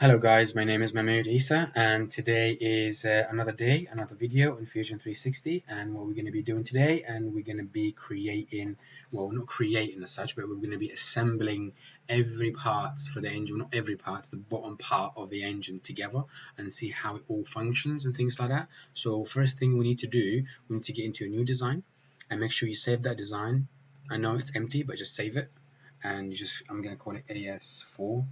Hello guys, my name is Mahmoud-Eisa and today is another day, another video in Fusion 360, and what we're going to be doing today, and we're going to be creating, well, not creating as such, but we're going to be assembling every parts for the engine, not every part, the bottom part of the engine together and see how it all functions and things like that. So first thing we need to do, we need to get into a new design and make sure you save that design. I know it's empty, but just save it, and I'm going to call it AS4.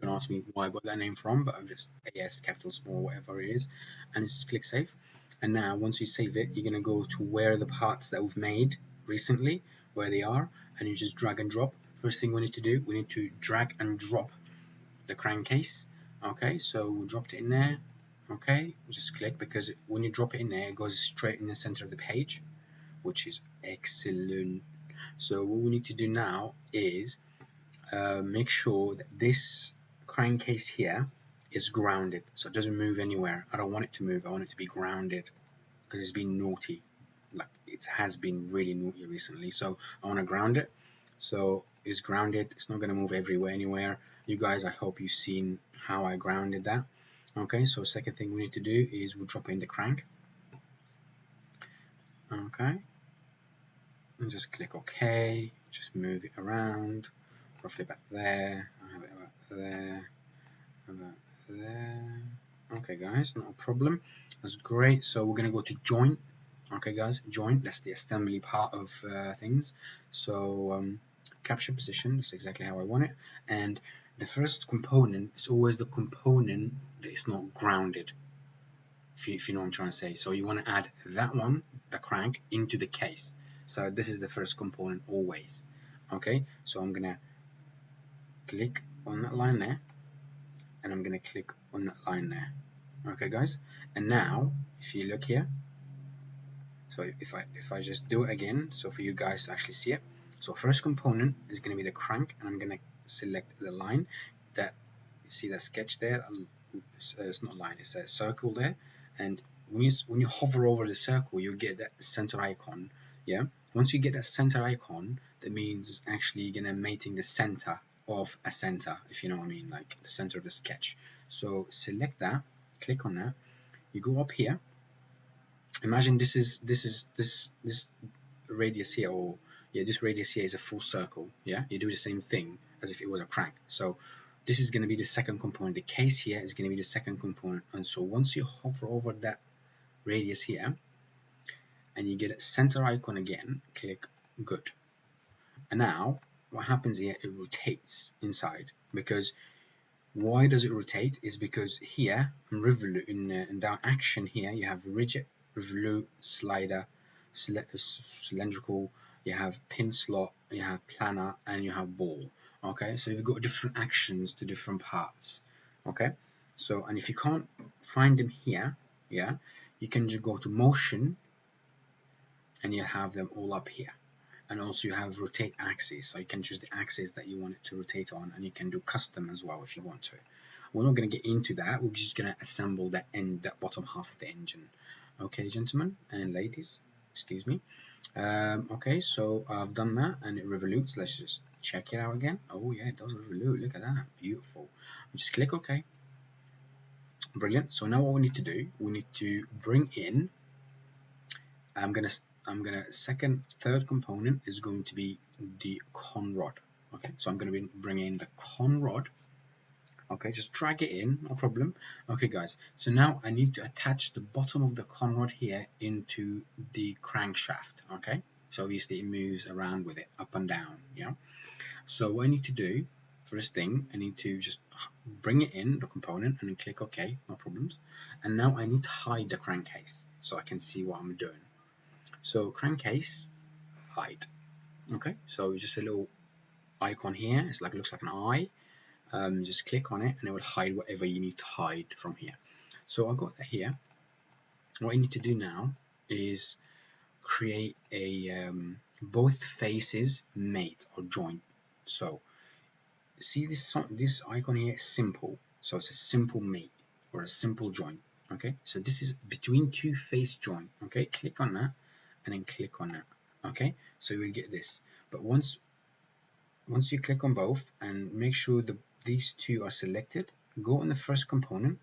Don't ask me where I got that name from, but I'm just AS capital small whatever it is, and just click save. And now once you save it, you're gonna go to where the parts that we've made recently, where they are, and you just drag and drop. First thing we need to do, we need to drag and drop the crankcase. Okay, so we dropped it in there. Okay, just click, because when you drop it in there, it goes straight in the center of the page, which is excellent. So what we need to do now is make sure that this crankcase here is grounded, so it doesn't move anywhere. I don't want it to move, I want it to be grounded, because it's been naughty. Like, it has been really naughty recently, so I want to ground it. So it's grounded, it's not going to move everywhere anywhere. You guys, I hope you've seen how I grounded that. Okay, so second thing we need to do is we'll drop in the crank. Okay, and just click OK, just move it around roughly about there. I have it about there, about there. Okay guys, not a problem, that's great. So we're gonna go to joint. Okay guys, joint, that's the assembly part of things. So capture position, that's exactly how I want it. And the first component is always the component that is not grounded, if you know what I'm trying to say. So you want to add that one, the crank, into the case. So this is the first component always. Okay, so I'm gonna click on that line there, and I'm gonna click on that line there. Okay guys, and now if you look here, so if I just do it again, so for you guys to actually see it. So first component is gonna be the crank, and I'm gonna select the line that, you see that sketch there. It's not a line, it's a circle there, and when you hover over the circle, you get that center icon. Yeah, once you get that center icon, that means it's actually gonna mating the center of a center, if you know what I mean, like the center of the sketch. So select that, click on that, you go up here. Imagine this radius here, or yeah, this radius here is a full circle. Yeah, you do the same thing as if it was a crank. So this is going to be the second component. The case here is going to be the second component. And so once you hover over that radius here and you get a center icon again, click good. And now what happens here, it rotates inside. Because why does it rotate? Is because here in down action here, you have rigid, revolute, slider, cylindrical, you have pin slot, you have planar, and you have ball. Okay, so you've got different actions to different parts. Okay, so, and if you can't find them here, yeah, you can just go to motion and you have them all up here. And also you have rotate axis, so you can choose the axis that you want it to rotate on, and you can do custom as well if you want to. We're not going to get into that, we're just going to assemble that bottom half of the engine. Okay, gentlemen and ladies, excuse me. Okay, so I've done that and it revolutes. Let's just check it out again. Oh yeah, it does revolute, look at that, beautiful. Just click OK. Brilliant. So now what we need to do, we need to bring in, I'm gonna third component is going to be the con rod. Okay, so I'm gonna bring in the con rod. Okay, just drag it in, no problem. Okay guys, so now I need to attach the bottom of the con rod here into the crankshaft. Okay, so obviously it moves around with it, up and down. Yeah, so what I need to do, first thing, I need to just bring it in, the component, and then click OK, no problems. And now I need to hide the crankcase so I can see what I'm doing. So crankcase, hide. Okay, so just a little icon here. It's like, looks like an eye. Just click on it and it will hide whatever you need to hide from here. So I got that here. What I need to do now is create a both faces mate or joint. So see this icon here is simple. So it's a simple mate or a simple joint. Okay, so this is between two face joint. Okay, click on that and then click on that. Okay, so you will get this. But once you click on both and make sure these two are selected, go on the first component,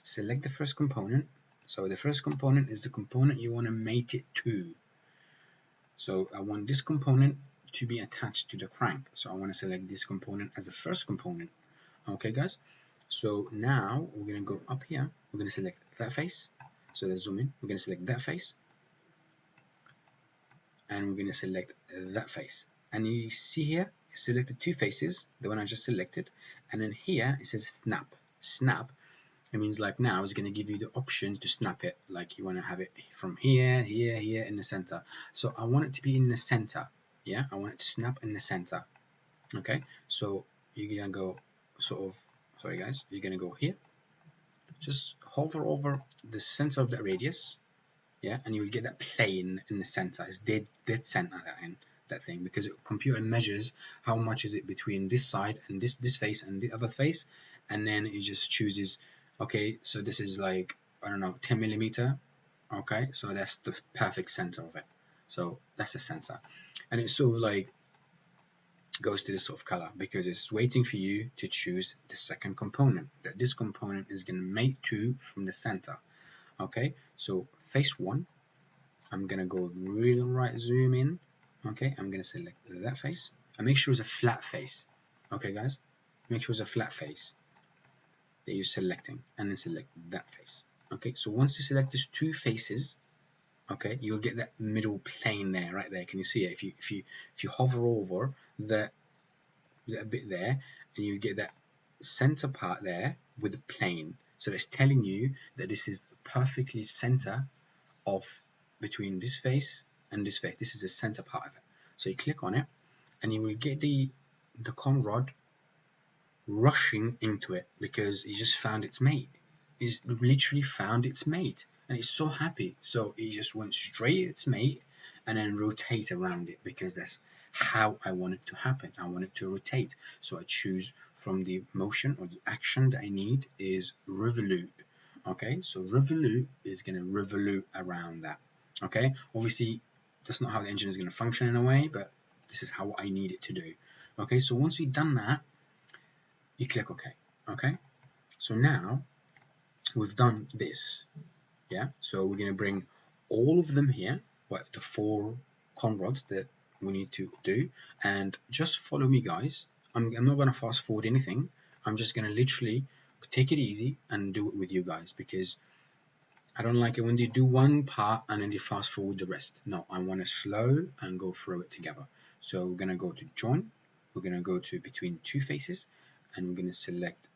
select the first component. So the first component is the component you want to mate it to. So I want this component to be attached to the crank. So I want to select this component as the first component. Okay, guys. So now we're going to go up here. We're going to select that face. So let's zoom in. We're going to select that face. And we're going to select that face. And you see here, it selected two faces, the one I just selected. And then here it says snap. Snap. It means like now it's going to give you the option to snap it. Like you want to have it from here, here, here in the center. So I want it to be in the center. Yeah, I want it to snap in the center. Okay, so you're going to go sorry guys, you're going to go here. Just hover over the center of that radius. Yeah, and you'll get that plane in the center. It's dead center that thing, because the computer measures how much is it between this side and this face and the other face, and then it just chooses, okay, so this is like, I don't know, 10 millimeter. Okay, so that's the perfect center of it. So that's the center, and it sort of like goes to this sort of color because it's waiting for you to choose the second component that this component is going to mate to from the center. Okay, so face one, I'm gonna go real right zoom in. Okay, I'm gonna select that face and make sure it's a flat face. Okay guys, make sure it's a flat face that you're selecting, and then select that face. Okay, so once you select these two faces, okay, you'll get that middle plane there, right there. Can you see it? If you hover over that bit there, and you get that center part there with the plane. So it's telling you that this is the perfectly center of between this face and this face. This is the center part of it. So you click on it, and you will get the con rod rushing into it because he just found its mate. He's literally found its mate, and it's so happy. So he just went straight at its mate and then rotate around it, because that's how I want it to happen. I want it to rotate. So I choose from the motion, or the action that I need is revolute. Okay, so revolute is going to revolute around that. Okay, obviously that's not how the engine is going to function in a way, but this is how I need it to do. Okay, so once you've done that, you click OK. Okay, so now we've done this. Yeah, so we're going to bring all of them here, the 4 con rods that we need to do, and just follow me, guys. I'm not going to fast forward anything. I'm just going to literally take it easy and do it with you guys, because I don't like it when you do one part and then you fast forward the rest. No, I want to slow and go through it together. So we're going to go to join. We're going to go to between two faces, and we're going to select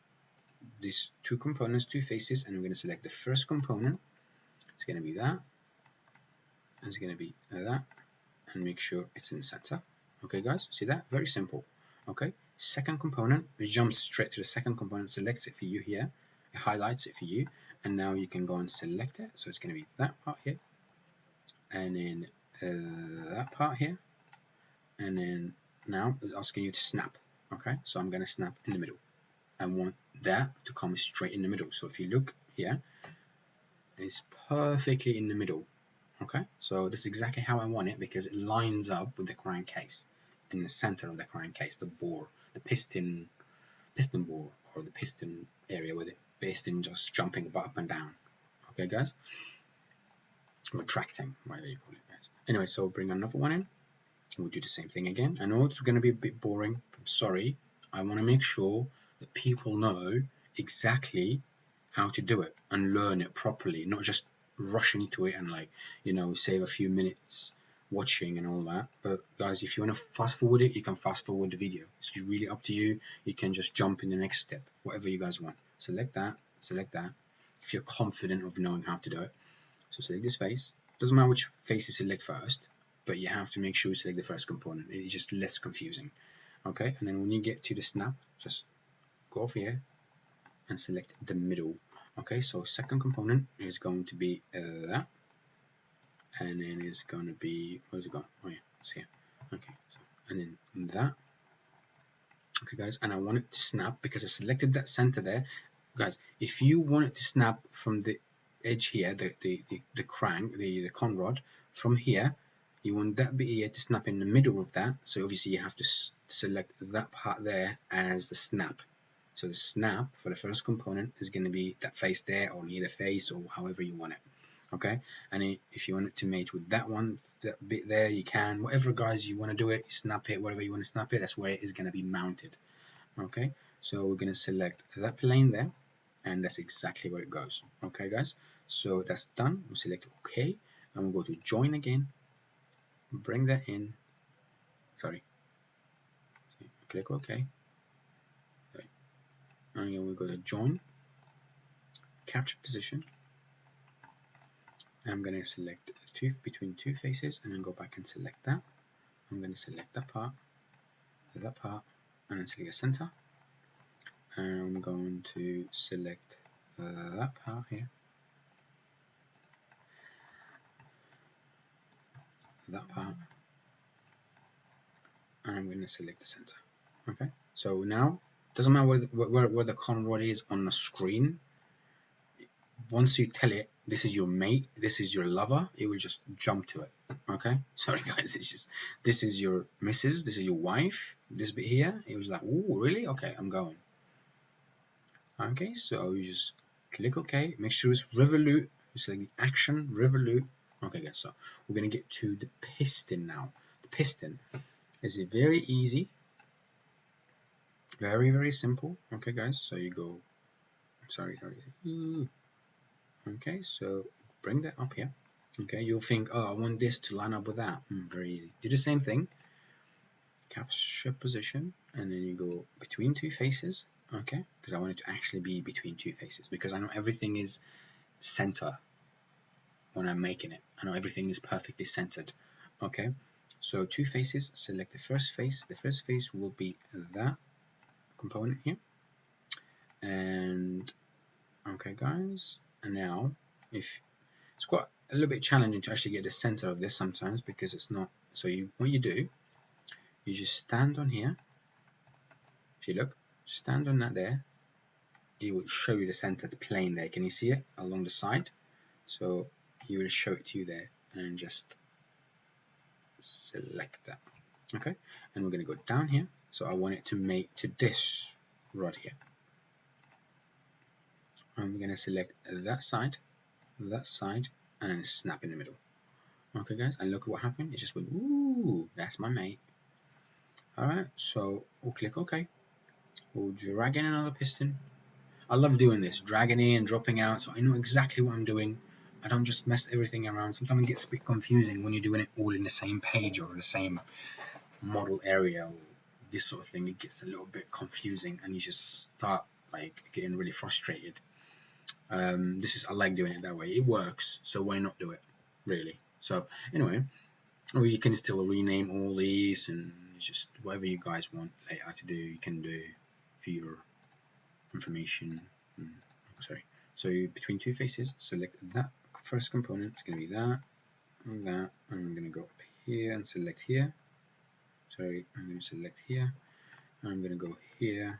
these two components, two faces, and we're going to select the first component. It's going to be that, and it's going to be that, and make sure it's in the center. Okay guys, see that? Very simple. Okay, second component, it jumps straight to the second component, selects it for you here, it highlights it for you, and now you can go and select it. So it's going to be that part here, and then that part here, and then now it's asking you to snap. Okay, so I'm going to snap in the middle. I want that to come straight in the middle. So if you look here, it's perfectly in the middle. Okay, so this is exactly how I want it, because it lines up with the crankcase in the center of the crankcase, the bore, the piston bore, or the piston area with it, piston just jumping up and down. Okay guys, or tracting, whatever you call it guys. Anyway, so bring another one in. We'll do the same thing again. I know it's going to be a bit boring. I'm sorry. I want to make sure that people know exactly how to do it and learn it properly, not just rush into it and, like, you know, save a few minutes watching and all that. But guys, if you want to fast forward it, you can fast forward the video. It's really up to you. You can just jump in the next step, whatever you guys want. Select that, if you're confident of knowing how to do it. So select this face. Doesn't matter which face you select first, but you have to make sure you select the first component. It's just less confusing. Okay, and then when you get to the snap, just go over here and select the middle. Okay, so second component is going to be that, and then it's going to be, where's it gone? Oh yeah, it's here. Okay, so, and then that. Okay guys, and I want it to snap because I selected that center there. Guys, if you want it to snap from the edge here, the crank, the con rod, from here, you want that bit here to snap in the middle of that. So obviously you have to select that part there as the snap. So the snap for the first component is going to be that face there, or near the face, or however you want it. Okay, and if you want it to mate with that one, that bit there, you can. Whatever guys you want to do it, snap it, whatever you want to snap it, that's where it is going to be mounted. Okay, so we're going to select that plane there, and that's exactly where it goes. Okay guys, so that's done. We'll select OK, and we'll go to join again, bring that in, sorry, click OK, and then we'll go to join, capture position. I'm going to select between two faces, and then go back and select that. I'm going to select that part, and then select the center, and I'm going to select that part here, that part, and I'm going to select the center. Okay, so now doesn't matter where the corner rod is on the screen. Once you tell it this is your mate, this is your lover, it will just jump to it. Okay, sorry guys, it's just this is your missus, this is your wife, this bit here, it was like, oh really? Okay, I'm going. Okay, so you just click OK, make sure it's revolute, select the action, revolute. Okay guys, so we're gonna get to the piston now. The piston is very easy, very simple. Okay guys, so you go, sorry. Okay, so bring that up here. Okay, you'll think, oh, I want this to line up with that. Very easy. Do the same thing, capture position, and then you go between two faces. Okay, because I want it to actually be between two faces, because I know everything is center when I'm making it. I know everything is perfectly centered. Okay, so two faces, select the first face. The first face will be that component here. And okay guys, and now if it's quite a little bit challenging to actually get the center of this sometimes, because it's not, so what you do, you just stand on here. If you look, stand on that there, it will show you the centered plane there. Can you see it along the side? So you will show it to you there, and just select that. Okay, and we're going to go down here, so I want it to mate to this rod here. I'm going to select that side, and then snap in the middle. Okay guys, and look at what happened, it just went, ooh, that's my mate. Alright, so we'll click OK. We'll drag in another piston. I love doing this, dragging in, dropping out, so I know exactly what I'm doing. I don't just mess everything around. Sometimes it gets a bit confusing when you're doing it all in the same page or the same model area or this sort of thing. It gets a little bit confusing and you just start like getting really frustrated. I like doing it that way. It works, so why not do it, really? So anyway, or you can still rename all these, and just whatever you guys want layout to do, you can do for your information. Sorry. So between two faces, select that first component. It's going to be that and that. And I'm going to go up here and select here. Sorry, I'm going to select here. And I'm going to go here,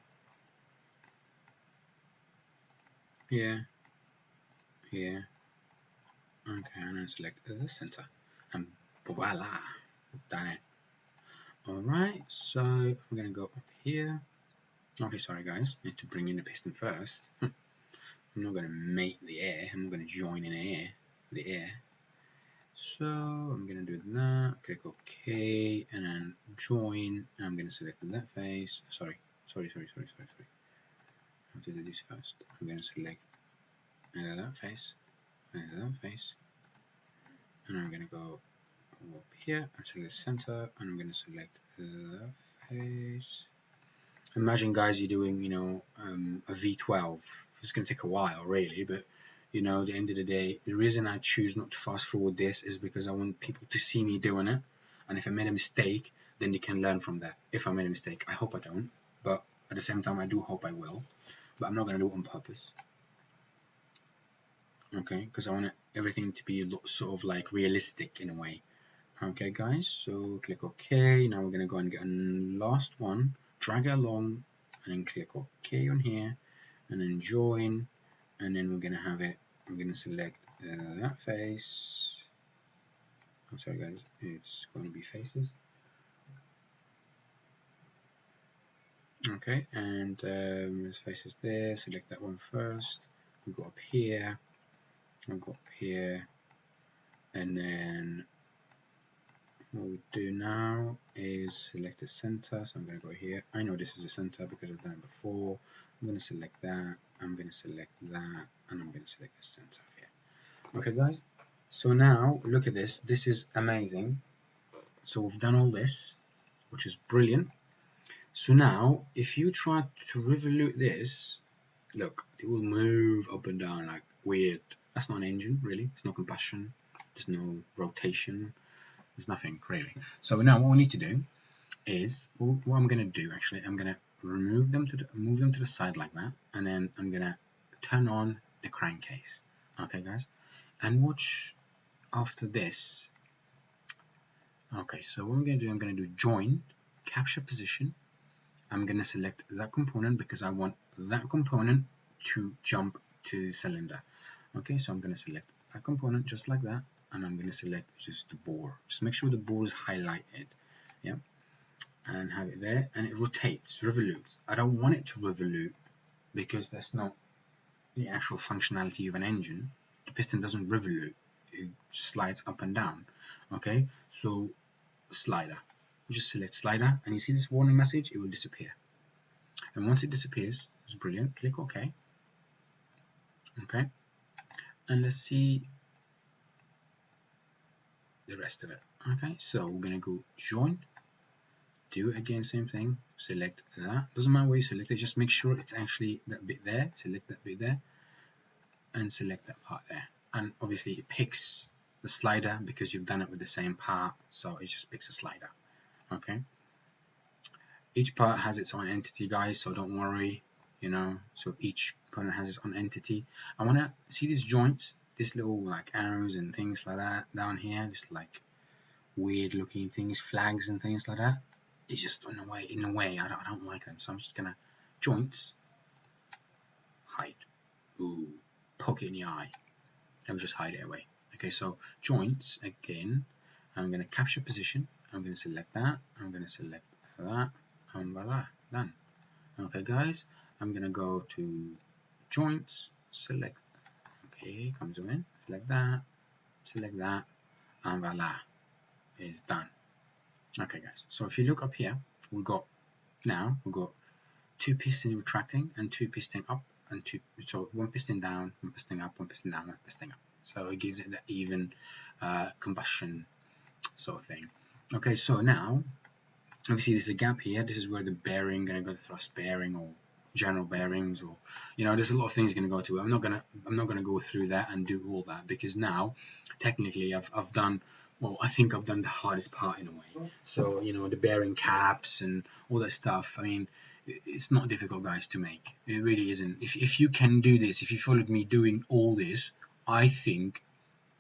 here, here. Okay, and then select the center. And voila, done it. Alright, so I'm going to go up here. Okay, sorry guys, I need to bring in the piston first. I'm not going to mate the air, I'm going to join in the air. So I'm going to do that, click OK, and then join. I'm going to select that face. Sorry. I have to do this first. I'm going to select that face, and I'm going to go up here and select center, and I'm going to select the face. Imagine guys, you're doing, a V12. It's going to take a while, really, but at the end of the day, the reason I choose not to fast forward this is because I want people to see me doing it, and if I made a mistake, then they can learn from that. If I made a mistake, I hope I don't, but at the same time, I do hope I will, but I'm not going to do it on purpose. Okay, because I want everything to be sort of like realistic in a way. Okay guys, so click OK. Now we're going to go and get a last one, drag it along, and then click OK on here, and then join, and then we're going to have it. I'm going to select that face. I'm sorry guys, it's going to be faces. Okay, and let's face is there. Select that one first. We'll go up here. We'll go up here, and then what we do now is select the center. So I'm going to go here. I know this is the center because I've done it before. I'm going to select that. I'm going to select that, and I'm going to select the center here. Okay, guys. So now look at this. This is amazing. So we've done all this, which is brilliant. So now, if you try to revolute this, look, it will move up and down like weird. That's not an engine, really. It's no combustion. There's no rotation. There's nothing, really. So now what we need to do is, what I'm going to do, actually, I'm going to move them to the side like that, and then I'm going to turn on the crankcase. Okay, guys? And watch after this. Okay, so what I'm going to do, I'm going to do join, capture position. I'm going to select that component because I want that component to jump to the cylinder. Okay, so I'm going to select that component just like that, and I'm going to select just the bore. Just make sure the bore is highlighted, yeah, and have it there, and it rotates, revolutes. I don't want it to revolute because that's not the actual functionality of an engine. The piston doesn't revolute, it slides up and down. Okay, so slider. You just select slider, and you see this warning message, it will disappear. And once it disappears, it's brilliant. Click OK. Okay, and let's see the rest of it. Okay, so we're gonna go join, do it again, same thing. Select that. Doesn't matter where you select it. Just make sure it's actually that bit there. Select that bit there, and select that part there. And obviously, it picks the slider because you've done it with the same part, so it just picks a slider. Okay. Each part has its own entity, guys, so don't worry, you know, so each component has its own entity. I want to see these joints, these little like arrows and things like that down here, this like weird looking things, flags and things like that. It's just in a way I don't like them, so I'm just gonna joints, hide, ooh, poke it in the eye, and just hide it away. Okay, so joints again, I'm gonna capture position, I'm gonna select that, I'm gonna select that, and voila, done. Okay, guys, I'm gonna go to joints, select, okay, comes in, select that, and voila, it's done. Okay, guys, so if you look up here, we've got two pistons retracting and two piston up, and so one piston down, one piston up, one piston down, one piston up. So it gives it the even combustion sort of thing. Okay, so now obviously there's a gap here. This is where the bearing gonna go, the thrust bearing or general bearings, or you know, there's a lot of things gonna go to it. I'm not gonna go through that and do all that because now technically I've done, well, I think I've done the hardest part in a way. So you know, the bearing caps and all that stuff, I mean, it's not difficult, guys, to make. It really isn't. If you can do this, if you followed me doing all this, I think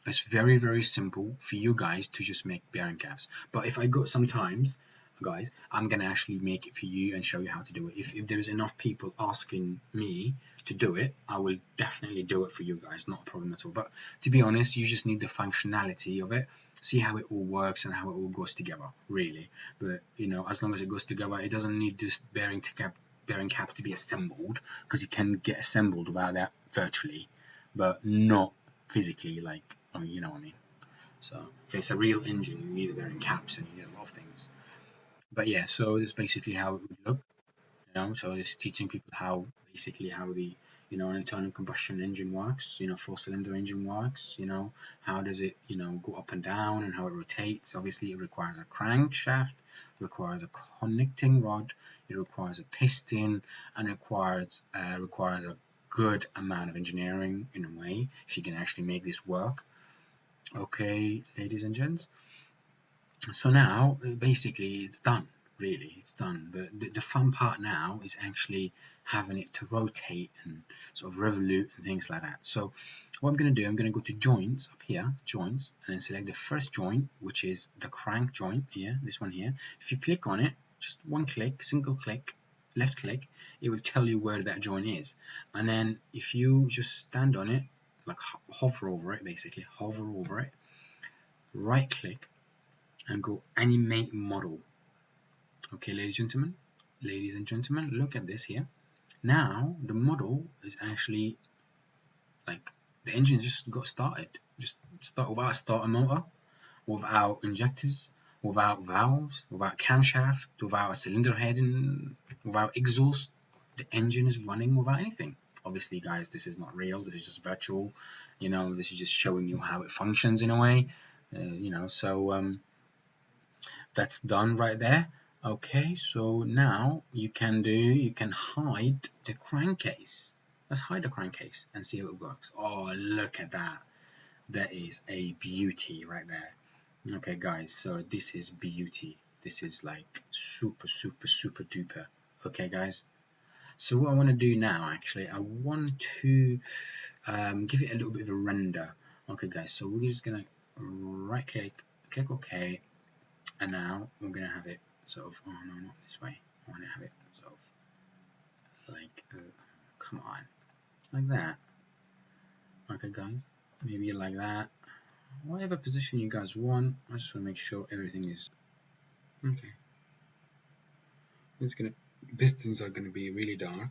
it's very, very simple for you guys to just make bearing caps. But if I go sometimes, guys, I'm going to actually make it for you and show you how to do it. If there's enough people asking me to do it, I will definitely do it for you guys. Not a problem at all. But to be honest, you just need the functionality of it. See how it all works and how it all goes together, really. But, you know, as long as it goes together, it doesn't need this bearing cap to be assembled, because it can get assembled without that virtually, but not physically, like, I mean, you know what I mean. So if it's a real engine, you need a bearing caps and you need a lot of things. But yeah, so this is basically how it would look, you know. So it's teaching people how basically how the, you know, an internal combustion engine works, you know, four-cylinder engine works, you know, how does it, you know, go up and down and how it rotates. Obviously it requires a crankshaft, requires a connecting rod, it requires a piston, and requires a good amount of engineering in a way if you can actually make this work. Okay, ladies and gents, so now basically it's done, really, it's done. But the fun part now is actually having it to rotate and sort of revolute and things like that. So what I'm going to do, I'm going to go to joints up here, joints, and then select the first joint, which is the crank joint here, this one here. If you click on it, just one click, single click, left click, it will tell you where that joint is. And then if you just stand on it, like hover over it, basically hover over it, right click, and go animate model. Okay, ladies and gentlemen, ladies and gentlemen, look at this here. Now the model is actually like the engine just got started. Just start without a starter motor, without injectors, without valves, without camshaft, without a cylinder head, and without exhaust. The engine is running without anything. Obviously, guys, this is not real. This is just virtual. This is just showing you how it functions in a way. So that's done right there. Okay, so now you can hide the crankcase. Let's hide the crankcase and see how it works. Oh, look at that. That is a beauty right there. Okay, guys, so this is beauty. This is like super, super, super duper. Okay, guys. So what I want to do now, actually, I want to give it a little bit of a render. Okay, guys, so we're just going to right click OK, and now we're going to have it sort of, oh no, not this way. I want to have it sort of like, come on, like that. Okay, guys, maybe like that. Whatever position you guys want. I just want to make sure everything is okay. It's gonna pistons are gonna be really dark.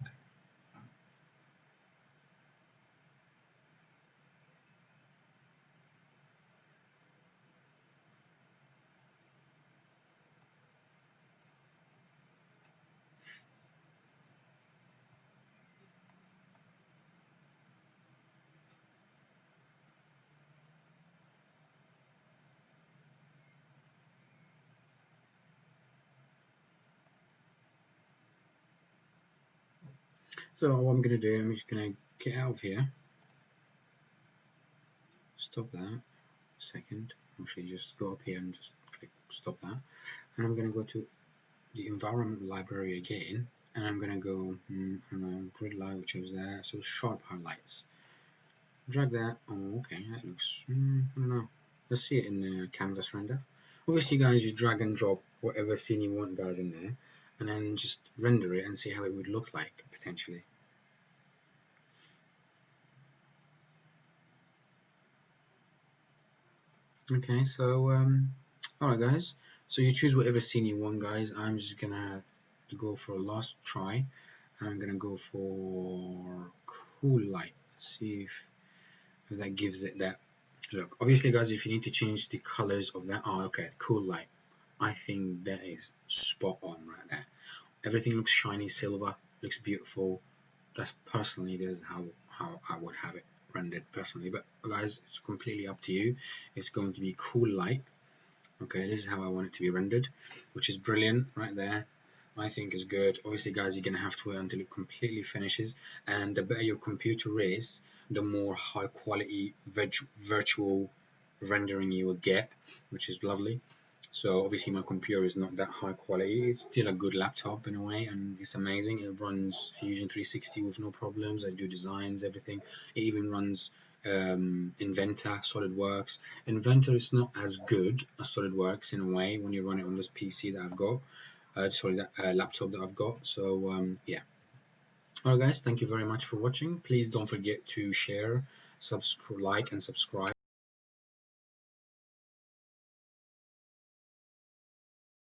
So what I'm gonna do, I'm just gonna get out of here. Stop that. A second. Actually, just go up here and just click stop that. And I'm gonna go to the environment library again, and I'm gonna go grid light, which is there. So sharp highlights. Drag that. Oh, okay, that looks. I don't know. Let's see it in the canvas render. Obviously, guys, you drag and drop whatever scene you want, guys, in there, and then just render it and see how it would look like potentially. Okay, so alright, guys. So you choose whatever scene you want, guys. I'm just gonna go for a last try, and I'm gonna go for cool light. Let's see if that gives it that look. Obviously, guys, if you need to change the colors of that, oh, okay, cool light. I think that is spot on right there. Everything looks shiny silver, looks beautiful. That's personally, this is how I would have it rendered personally. But guys, it's completely up to you. It's going to be cool light. Okay, this is how I want it to be rendered, which is brilliant right there. I think is good. Obviously, guys, you're gonna have to wait until it completely finishes, and the better your computer is, the more high quality virtual rendering you will get, which is lovely. So obviously my computer is not that high quality. It's still a good laptop in a way, and it's amazing. It runs Fusion 360 with no problems. I do designs, everything. It even runs Inventor, SolidWorks. Inventor is not as good as SolidWorks in a way when you run it on this PC that I've got. That laptop that I've got. So yeah. Alright guys, thank you very much for watching. Please don't forget to share, like and subscribe.